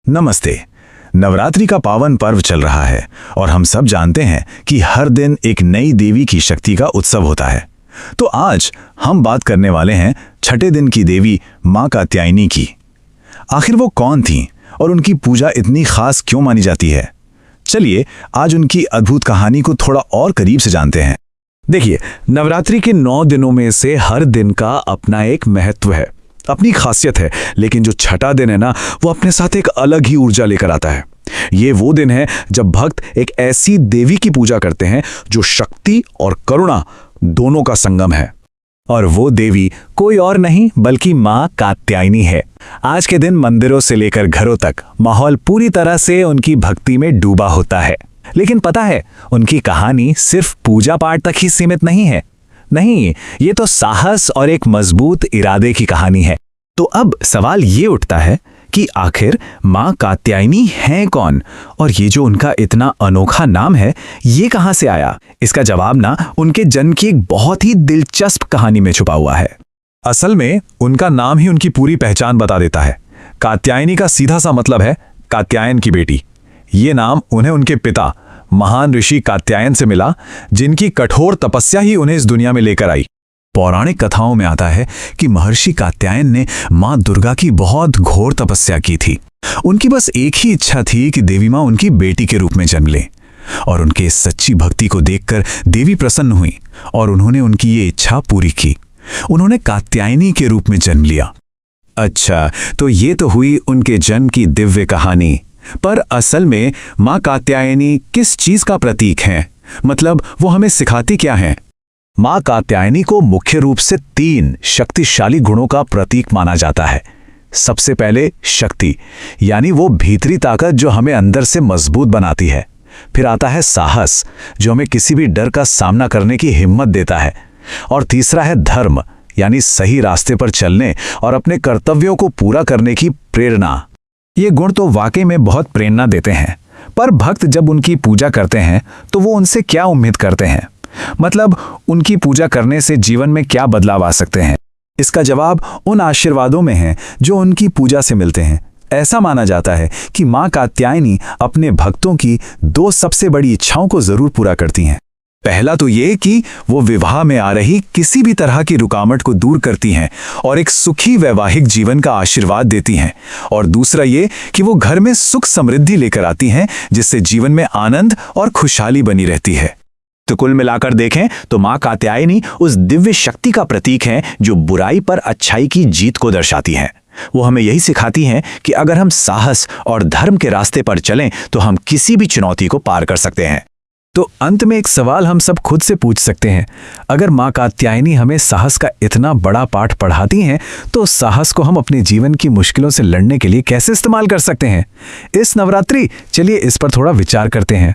नमस्ते। नवरात्रि का पावन पर्व चल रहा है और हम सब जानते हैं कि हर दिन एक नई देवी की शक्ति का उत्सव होता है। तो आज हम बात करने वाले हैं छठे दिन की देवी मां कात्यायनी की। आखिर वो कौन थीं और उनकी पूजा इतनी खास क्यों मानी जाती है? चलिए आज उनकी अद्भुत कहानी को थोड़ा और करीब से जानते हैं। देखिए, नवरात्रि के 9 दिनों में से हर दिन का अपना एक महत्व है, अपनी खासियत है। लेकिन जो छठा दिन है ना, वो अपने साथ एक अलग ही ऊर्जा लेकर आता है। ये वो दिन है जब भक्त एक ऐसी देवी की पूजा करते हैं जो शक्ति और करुणा दोनों का संगम है। और वो देवी कोई और नहीं बल्कि मां कात्यायनी है। आज के दिन मंदिरों से लेकर घरों तक माहौल पूरी तरह से उनकी भक्ति में डूबा होता है। लेकिन पता है, उनकी कहानी सिर्फ पूजा पाठ तक ही सीमित नहीं है। नहीं, ये तो साहस और एक मजबूत इरादे की कहानी है। तो अब सवाल ये उठता है कि आखिर मां कात्यायनी हैं कौन, और ये जो उनका इतना अनोखा नाम है, ये कहां से आया? इसका जवाब ना उनके जन्म की एक बहुत ही दिलचस्प कहानी में छुपा हुआ है। असल में उनका नाम ही उनकी पूरी पहचान बता देता है। कात्यायनी का सीधा सा मतलब है कात्यायन की बेटी। ये नाम उन्हें उनके पिता महान ऋषि कात्यायन से मिला, जिनकी कठोर तपस्या ही उन्हें इस दुनिया में लेकर आई। पौराणिक कथाओं में आता है कि महर्षि कात्यायन ने मां दुर्गा की बहुत घोर तपस्या की थी। उनकी बस एक ही इच्छा थी कि देवी मां उनकी बेटी के रूप में जन्म ले। और उनके इस सच्ची भक्ति को देखकर देवी प्रसन्न हुई और उन्होंने उनकी ये इच्छा पूरी की। उन्होंने कात्यायनी के रूप में जन्म लिया। अच्छा, तो ये तो हुई उनके जन्म की दिव्य कहानी। पर असल में मां कात्यायनी किस चीज का प्रतीक है? मतलब वो हमें सिखाती क्या है? मां कात्यायनी को मुख्य रूप से 3 शक्तिशाली गुणों का प्रतीक माना जाता है। सबसे पहले शक्ति, यानी वो भीतरी ताकत जो हमें अंदर से मजबूत बनाती है। फिर आता है साहस, जो हमें किसी भी डर का सामना करने की हिम्मत देता है। और तीसरा है धर्म, यानी सही रास्ते पर चलने और अपने कर्तव्यों को पूरा करने की प्रेरणा। ये गुण तो वाकई में बहुत प्रेरणा देते हैं। पर भक्त जब उनकी पूजा करते हैं तो वो उनसे क्या उम्मीद करते हैं? मतलब उनकी पूजा करने से जीवन में क्या बदलाव आ सकते हैं? इसका जवाब उन आशीर्वादों में है जो उनकी पूजा से मिलते हैं। ऐसा माना जाता है कि मां कात्यायनी अपने भक्तों की 2 सबसे बड़ी इच्छाओं को जरूर पूरा करती हैं। पहला तो ये कि वो विवाह में आ रही किसी भी तरह की रुकावट को दूर करती हैं और एक सुखी वैवाहिक जीवन का आशीर्वाद देती हैं। और दूसरा ये कि वो घर में सुख समृद्धि लेकर आती हैं, जिससे जीवन में आनंद और खुशहाली बनी रहती है। तो कुल मिलाकर देखें तो मां कात्यायनी उस दिव्य शक्ति का प्रतीक है जो बुराई पर अच्छाई की जीत को दर्शाती है। वो हमें यही सिखाती हैं कि अगर हम साहस और धर्म के रास्ते पर चलें तो हम किसी भी चुनौती को पार कर सकते हैं। तो अंत में एक सवाल हम सब खुद से पूछ सकते हैं, अगर मां कात्यायनी हमें साहस का इतना बड़ा पाठ पढ़ाती हैं, तो साहस को हम अपने जीवन की मुश्किलों से लड़ने के लिए कैसे इस्तेमाल कर सकते हैं? इस नवरात्रि चलिए इस पर थोड़ा विचार करते हैं।